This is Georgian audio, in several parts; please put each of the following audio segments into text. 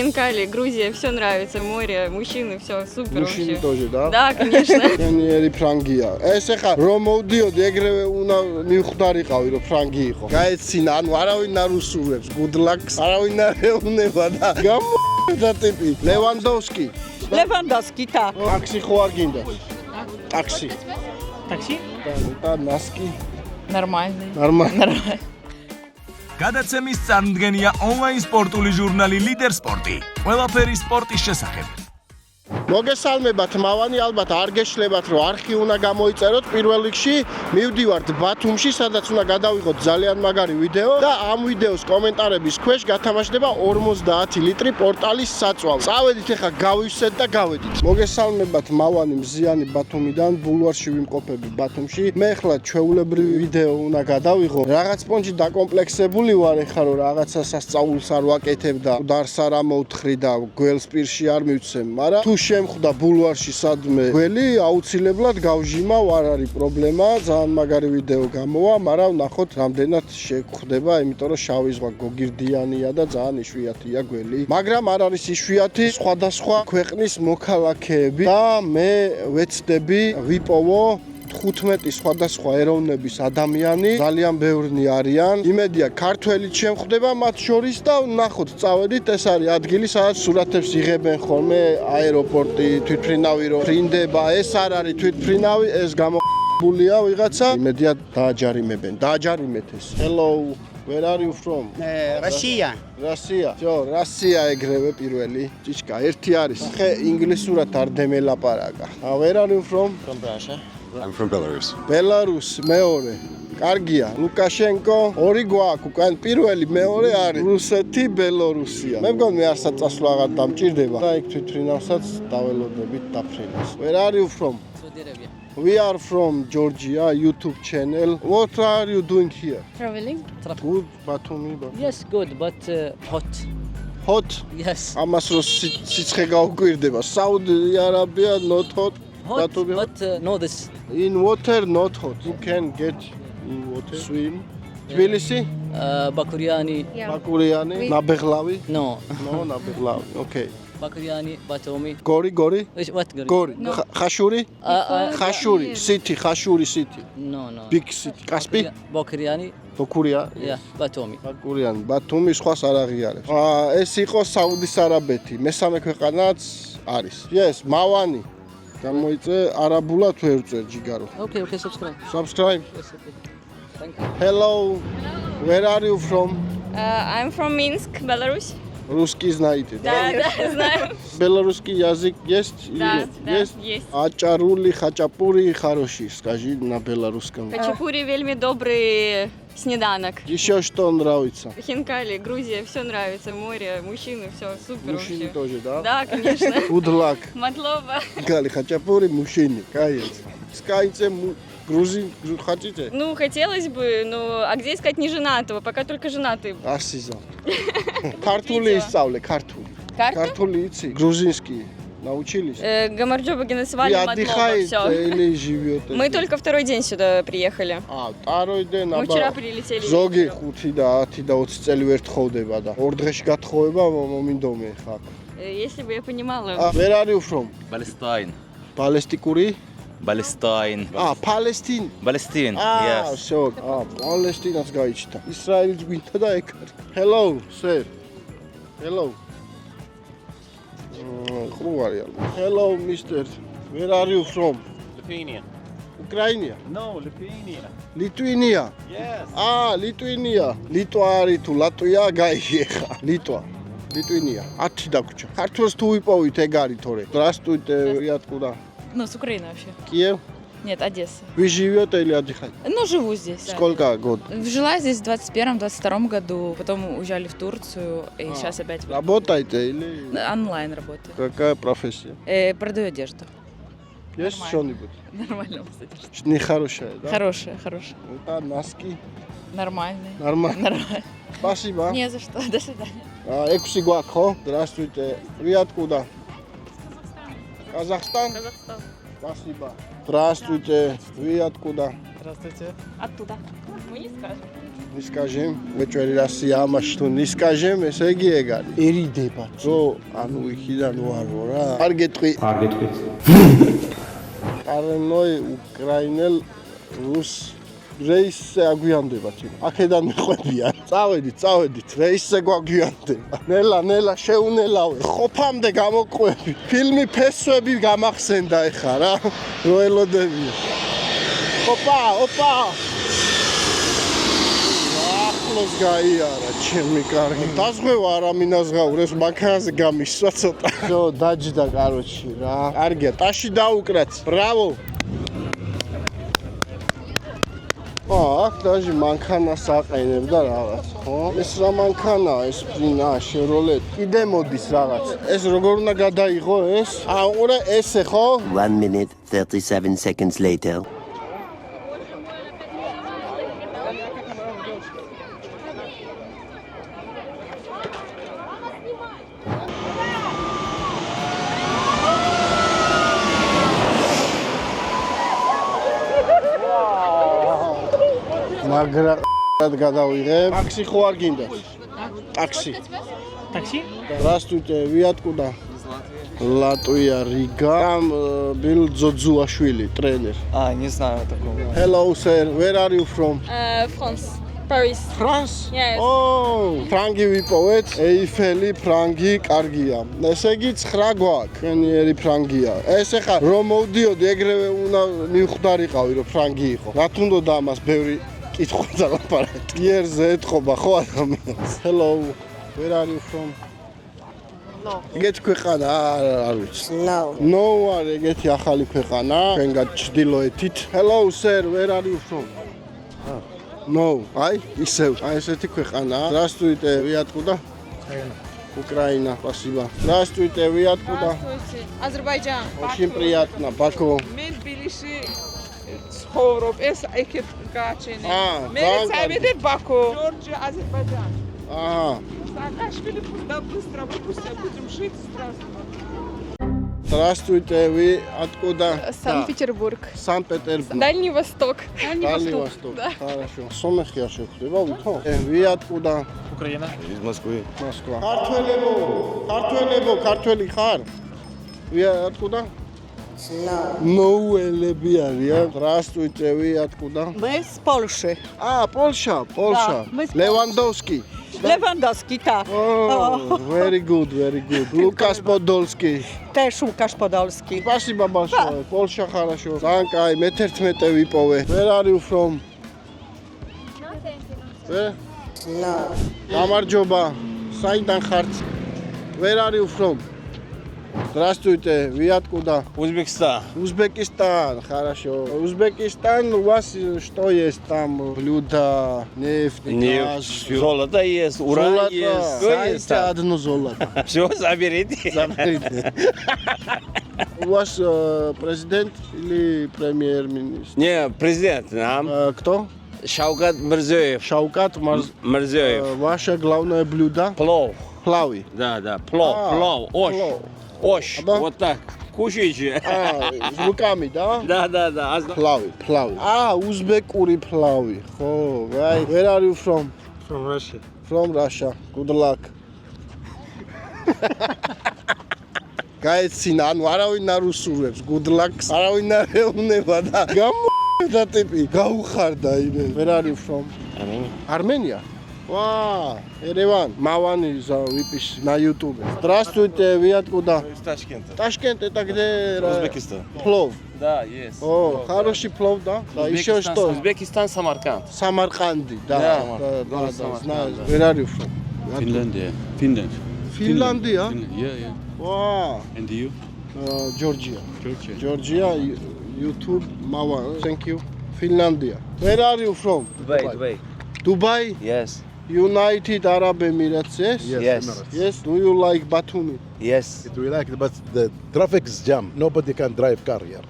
Хинкали, Грузия, все нравится, море, мужчины, все супер. Мужчины вообще. тоже, да? Да, конечно. Ერი ფრანგია. ეს ახლა რომ მოვდიოდი, ეგრევე უნდა მივხვდარიყავი, რომ ფრანგი იყო. გაეცინა, ანუ არავინ არ უსურვებს, good luck. არავინ არ ეუბნება და და ტიპი. ლევანდოვსკი. Lewandowski, tak. ტაქსი ხო არ გინდა? ტაქსი. Taksi? და ნასკი. Нормальный. ნორმально. გადაცემის წარმდგენია ონლაინ სპორტული ჟურნალი ლიდერ სპორტი. ყველაფერი სპორტის შესახებ. მოგესალმებათ, მავანი, ალბათ არ გეშლებათ, რომ არხი უნდა გამოიწეროთ პირველ რიგში. მივდივართ ბათუმში, სადაც უნდა გადავიღოთ ძალიან მაგარი ვიდეო და ამ ვიდეოს კომენტარების ქვეშ გათამაშდება 50 ლიტრი პორტალის საწვავი. წავედით ახლა გავივსეთ და გავედით. მოგესალმებათ, მავანი, მზიანი ბათუმიდან, ბულვარში ვიმყოფები ბათუმში. მე ახლა ჩვეულებრივი ვიდეო უნდა გადავიღო. რაღაც პონჩი დაკომპლექსებული ვარ ახლა, რომ რაღაცა სასწაულს არ ვაკეთებ და დარს არ ამოვთხრი და გველს პირში არ მივცემ, მაგრამ თუ შემხვდა ბულვარში სადმე გველი, აუცილებლად გავჟიმავ, არ არის პრობლემა, ძალიან მაგარი ვიდეო გამოვა, მაგრამ ნახოთ რამდენად შეგხვდება, იმიტომ რომ შავი ზღვა გოგირდიანია და ძალიან იშვიათია გველი. მაგრამ არ არის იშვიათი სხვადასხვა ქვეყნის მოქალაქეები და მე ვეცდები ვიპოვო 15 სხვადასხვა ეროვნების ადამიანი, ძალიან ბევრნი არიან. იმედია ქართველიც შემხვდება მათ შორის და ნახოთ, წავედით, ეს არის ადგილი, სადაც სურათებს იღებენ ხოლმე აეროპორტი, თვითმფრინავი რო ფრინდება, ეს არ არის თვითმფრინავი, ეს გამოყენებულია ვიღაცა. იმედია დააჯარიმებენ. დააჯარიმეთ ეს. Hello, where are you from? Russia. Russia. Всё, Russia ეგრევე პირველი. ჭიჭკა, ერთი არის. ხე ინგლისურად არ დემელაპარაკა. Where are you from? From Russia. I'm from Belarus. Belarus მეორე. კარგია. ლუკაშენკო ორი გვაქვს უკან პირველი მეორე არის რუსეთი, ბელორუსია. მე მგონი არ საწასვლო აღარ დამჭირდება. და იქ თვითმფრინავსაც დაველოდებით დაფრინავს. Where are you from? Saudi Arabia. We are from Georgia YouTube channel. What are you doing here? Traveling? Good, Batumi. Yes, good, but hot. Hot. Yes. ამას რო სიცხე გაუკვირდება. Saudi Arabia not hot. Hot, Batumi hot. but no this. In water not hot. You can get in water. Swim. Tbilisi? Bakuriani. Bakuriani. Nabeglavi? No. No, Nabeglavi. Okay. Bakuriani, Batumi. Gori, Gori? What? Gori. Khashuri? Khashuri. Yeah. City, Khashuri city. No, no. Big city. Kaspi? Bakuriani. Bokuria. Yeah, Batumi. ბაკურიანი, ბათუმი სხვას არ აღიარებს. ეს იყო საუდის არაბეთი, მესამე ქვეყანაც არის. Yes, მავანი. გამოიწე არაბულად ვერ წერ ჯიგარო. Okay, subscribe. Subscribe. Yes, okay. Thank you. Hello. Where are you from? I'm from Minsk, Belarus. Русский знаете, да? Да, знаем. Белорусский язык есть? Да, Есть? есть. Ачарули, хачапури хороший, скажи на белорусском. Хачапури вельми добрый снеданок. Еще что нравится? Хинкали, Грузия, все нравится, море, мужчины, все супер Мужчины вообще. тоже, да? Да, конечно. Good luck. Матлова. Гали, хачапури, мужчины, кайец. Скайце, грузин, хотите? Ну, хотелось бы, но а где искать неженатого? Пока только женатый. Асиза. Картули иставле, картули. Карта? Картули ици, грузинские. Научились? Гамарджоба Генесвали, Вы Матлова, отдыхаете все. или живете? Мы только второй день сюда приехали. второй день, Мы вчера прилетели. ზოგი вечером. 5 და 10 და 20 წელი ვერ თხოვდება და ორ დღეში გათხოვება მომინდომე ხა. Если бы я понимала. Where are you from? Palestine. Palestine? Palestine. Palestine. Palestine. Yes. Yes. Sure. Palestine-ს გაიჩნდა. ისრაელის გვინდა და ეგ არის. Hello, sir. Hello. Hello, mister. Where are you from? Lithuania. Ukraine. No, Lithuania. Lithuania. Yes. Lithuania. ლიტვა არის თუ ლატვია გაიეხა. ლიტვა. Lithuania. 10 დაგვრჩა. ქართულს თუ ვიპოვით ეგ არის თორე. Здравствуйте, откуда? Ну, с Украины вообще. Киев. Нет, Одесса. Вы живете или отдыхаете? Ну, живу здесь. да. Сколько год? Жила здесь в 21-22 году, потом уезжали в Турцию, и сейчас опять Работаете или онлайн работаю. какая профессия? Продаю одежду. Есть Нормально. что-нибудь? Нормально, кстати. Нехорошая, да? Хорошая, хорошая. Это носки. Нормальный. Нормально. Нормально. Спасибо. Не за что. До свидания. Экси Гуакхо. Здравствуйте. Вы откуда? Казахстан? Казахстан. Спасибо. Здравствуйте. Вы откуда? Здравствуйте. Оттуда. Мы не скажем. Не скажем, ვეჭვერი რასია ამაში თუ не скажем, ესე იგი ეგ არის. ერიდება. რო ანუ იქიდან ვარო რა. არ გეტყვი. არნოი უკრაინელ რუს რეისზე აგვიანდებათ. აქედან მეყვებიან. წავედით, რეისზე გვაგვიანდება. ნელა შეუნელავე. ყოფამდე გამოყვები. ფილმი ფესვები გამახსენდა ეხა რა. რო ელოდები. ოპა. ახლოს გაიარა ჩემი კარგი. დაზღვევა არა მინაზღაურებს მანქანაზე გამისვა ცოტა. ხო, დაჯდა კაროჩი რა. კარგია, ტაში დაუკრათ. ბრავო. აქ დაჟი მანქანას აყენებდა რაღაც, ხო? ეს რა მანქანაა ეს ფლინა შევროლეტ. კიდე მოდის რაღაც. ეს როგორ უნდა გადაიღო ეს? უყურე ესე ხო? 1 minute 37 seconds later. მაგრა გადავიღებ. ტაქსი ხო არ გინდა? ტაქსი. Здравствуйте, вы откуда? Латвия, Рига. Там был Дзодзуашвили, тренер. Не знаю такого. Hello sir, where are you from? France, Paris. France? Yes. Oh, ფრანგი ვიპოვეთ. ეიფელი ფრანგი კარგია. ესე იგი 9 გვაქვს. ქენიერი ფრანგია. ეს ახლა რომ მოვდიოდი ეგრევე უნდა მივხვდარიყავი რომ ფრანგი იყო. რა თუნდოდა ამას ბევრი კითხვა დალაპარაკე. იერზე ეთყობა ხო ადამიანს. Hello, where are you from? ეგეთი ქვეყანა არ ვიცი. No არ ეგეთი ახალი ქვეყანა. ჩვენგან ჩრდილოეთით. Hello sir, where are you from? No, აი ისევ. აი ესეთი ქვეყანა. Здравствуйте, вы откуда? Украина, спасибо. Здравствуйте, вы откуда? Азербайджан. Очень приятно, Баку. მე თბილისში ცხოვრობ, ეს იქით გააჩენე. მე წავედი ბაქო, ჯორჯია, აზერბაიჯანი. Saakashvili да быстро выпустят, будем жить здравствуйте. Здравствуйте, вы откуда? Санкт-Петербург. Санкт-Петербург. Дальний Восток. Дальний Восток. Хорошо. Сомეხია შევხვდება, ვითო? Вы откуда? Украина. Из Москвы. Москва. ქართველი ხარ? Вы откуда? Ноуэлები არიან. Здравствуйте, вы откуда? Мы с Польши. Польша. мы с Lewandowski. Lewandowski, tak. Oh, very good. Lukas Podolski. Też Łukasz Podolski. Спасибо большое. Польша хорошо. Санкай, მე-11 ვიპოვე. Where are you from? გამარჯობა. საიდან ხართ? Where are you from? Здравствуйте, вы откуда? Узбекистан, хорошо. Узбекистан, у вас что есть там? Блюда, нефть, газ. Золото есть, уран есть. Что есть там? Одно золото. Все, заберите. У вас президент или премьер-министр? Не, президент нам. Кто? Шавкат Мирзиёев. Шавкат Мирзиёев. Ваше главное блюдо? Плов. Плавы. Да, плов. Ош. Вот так. Кушайте. С руками, да? Да. Плавы. Узбекури плавы. Right. Where are you from? From Russia. Good luck. გაეცინა, ანუ არავინ არ უსურვებს. Good luck. არავინ არ ეუბნება და და ტიპი გაუხარდა იმე. Where are you from? Armenia. Wow, Ереван. Мавани выпиши на YouTube. Здравствуйте, вы откуда? Из Ташкента. Ташкент это где? Узбекистан. Плов. Да, есть. О, хороший плов, да? Да, еще что? Узбекистан, Самарканд. Самарканди, да. Да, знаю. Where are you from? Finland. Finlandia? Yeah. Wow. And you? Georgia. Georgia, YouTube, Mawa. Thank you. Finlandia. Where are you from? Dubai? Yes. United Arab Emirates, yes? Yes. Yes. Do you like Batumi? Yes. It we like, but the traffic is jam. Nobody can drive car here.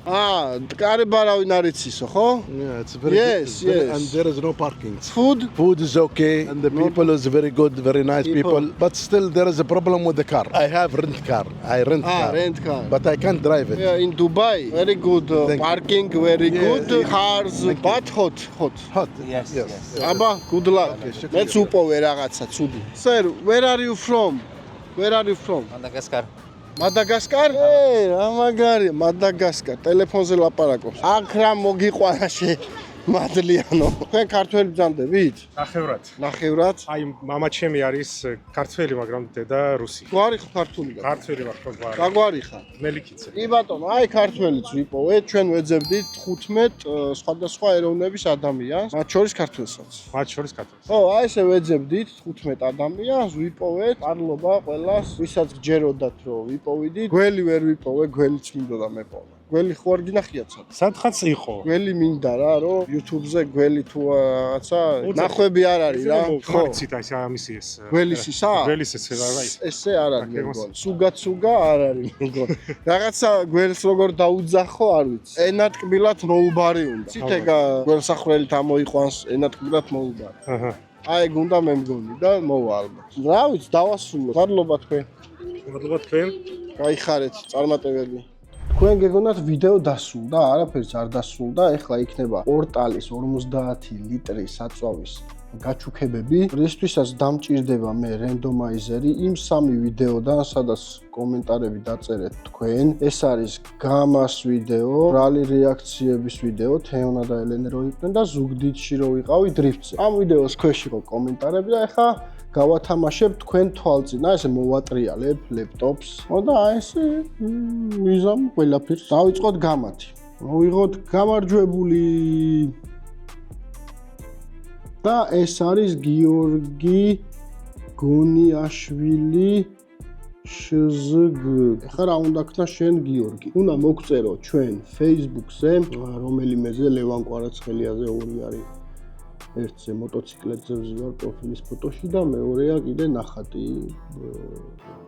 კარები არავინ არ იცისო, ხო? Yeah, it's very Yes, good. yes. And there is no parking. Food? Food is okay, and the people is very good, very nice people. But still, there is a problem with the car. I have rent car. I rent car. Rent car. But I can't drive it. Yeah, in Dubai, very good Thank you. parking, very Yeah, good yeah. cars, but hot. Hot. Yes. Აბა, good luck. შეკრიბა. მეც უპოვე რაღაცა ცუდი. Sir, where are you from? Where are you from? Madagascar. Madagascar? რა მაგარი, Madagascar. ტელეფონზე ლაპარაკობს. აქ რა მოგიყვანა მადლიანო. თქვენ ქართველი ბრძანდებით? ნახევრად? აი მამა ჩემი არის ქართველი, მაგრამ დედა რუსი. გვარი ხარ ქართული და? ქართველი ვარ ხო გვარი. რა გვარი ხარ? მელიქიცე. კი ბატონო, აი ქართველიც ვიპოვეთ, ჩვენ ვეძებდით 15 სხვადასხვა ეროვნების ადამიანს, მათ შორის ქართველსაც. მათ შორის ქართველი. ხო, აი ესე ვეძებდით 15 ადამიანს, ვიპოვეთ, პარლობა ყველას, ვისაც გჯეროდათ რომ ვიპოვიდით, გველი ვერ ვიპოვე, გველიც მინდოდა მეპოვე. გველი ხო არ გინახიათ საერთოდ? სადღაც იყო. გველი მინდა რა, რომ YouTube-ზე გველი თუ რაღაცა ნახვები არ არის რა. ხო, ცით აი ამისი ეს. გველის ისა? გველის ეს რა ის. ესე არ არის მეგონი. სუგა არ არის მეგონი. რაღაცა გველს როგორ დაუძახო არ ვიცი. ენატკბილად მოუბარი უნდა. ცითეგა გველსახვრელით ამოიყვანს ენატკბილად მოუბარი. აჰა. აი გუნდა მე მგონი და მოვა ალბათ. რა ვიცი, დავასრულოთ. მადლობა თქვენ. მადლობა თქვენ. გაიხარეთ, წარმატებები. თქვენ გეგონათ ვიდეო დასრულდა, არაფერს არ დასრულდა, ეხლა იქნება პორტალის 50 ლიტრის საწვავის გაჩუქებები, რისთვისაც დამჭირდება მე რენდომაიზერი იმ 3 ვიდეოდან, სადაც კომენტარები დაწერეთ თქვენ. ეს არის გამას ვიდეო, ბრალი რეაქციების ვიდეო, თეონა და ელენე რო იყვნენ და ზუგდიდში რო ვიყავი დრიფტზე. ამ ვიდეოს ქვეშ იყო კომენტარები და ეხლა გავათამაშებ თქვენ თვალწინა, ესე მოვატრიალებ ლეპტოპს. და აი ესე ვიზამ ყველაფერს. დავიწყოთ გამათი. მოვიღოთ გამარჯვებული. და ეს არის გიორგი გონიაშვილი შზგ. ეხლა რა უნდა ქნა შენ გიორგი? უნდა მოგწერო ჩვენ Facebook-ზე, რომელიმეზე ლევან კვარაცხელიაზე 2 არის. ერთზე მოტოციკლეთზე ვზივარ პროფილის ფოტოში და მეორეა კიდე ნახატი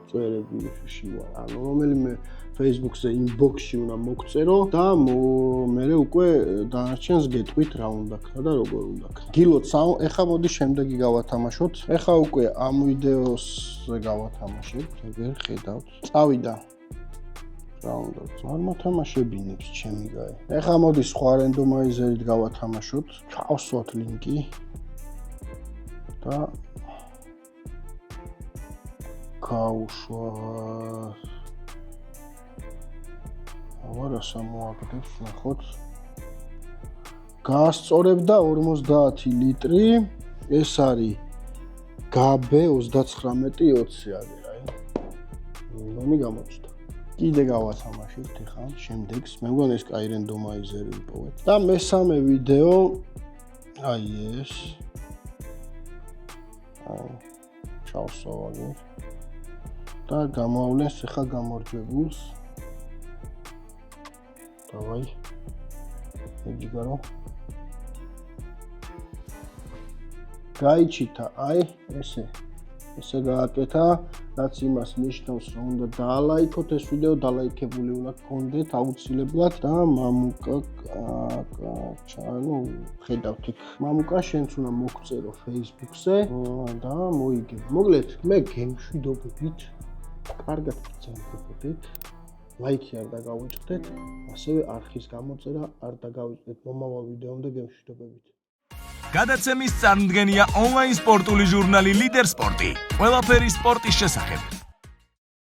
წერები შევარ. ანუ რომელიმე Facebook-ზე inbox-ში უნდა მოგწერო და მე უკვე დანარჩენს გეტყვით რა უნდა ქნა და როგორ უნდა ქნა. გილოთ ეხლა მოდი შემდეგი გავათამაშოთ. ეხლა უკვე ამ ვიდეოსზე გავათამაშებთ, ეგერ ხედავთ. წავიდა. რა უნდა არ მოთამაშებინებს ჩემი გაი. ეხლა მოდი სხვა რენდომაიზერით გავათამაშოთ. ჩავსვათ ლინკი და გავუშვათ. არა სამოაგდებს ნახოთ. გაასწორებდა 50 ლიტრი. ეს არის GB 3920 არის რა. მგონი გამოჩნდა. კიდე გავათამაშებთ ახლა შემდეგს. მე მგონი ეს კაი რენდომაიზერი ვიპოვეთ. და მესამე ვიდეო აი ეს. ჩავსოვაგე. და გამოავლენს ახლა გამარჯვებულს. დავაი. ეჯიგარო. გაიჩითა აი ესე. ესე გააკეთა, რაც იმას ნიშნავს, რომ უნდა დაალაიქოთ ეს ვიდეო, დაალაიქებული უნდა გქონდეთ აუცილებლად და მამუკა ანუ ხედავთ იქ. მამუკა შენც უნდა მოგწერო Facebook-ზე და მოიგებ. მოკლედ, მე გემშვიდობებით, კარგად ბრძანდებოდეთ. ლაიქი არ დაგავიწყდეთ, ასევე არხის გამოწერა არ დაგავიწყდეთ. მომავალ ვიდეომდე გემშვიდობებით. გადაცემის წარმოდგენია ონლაინ სპორტული ჟურნალი ლიდერ სპორტი. ყველაფერი სპორტის შესახებ.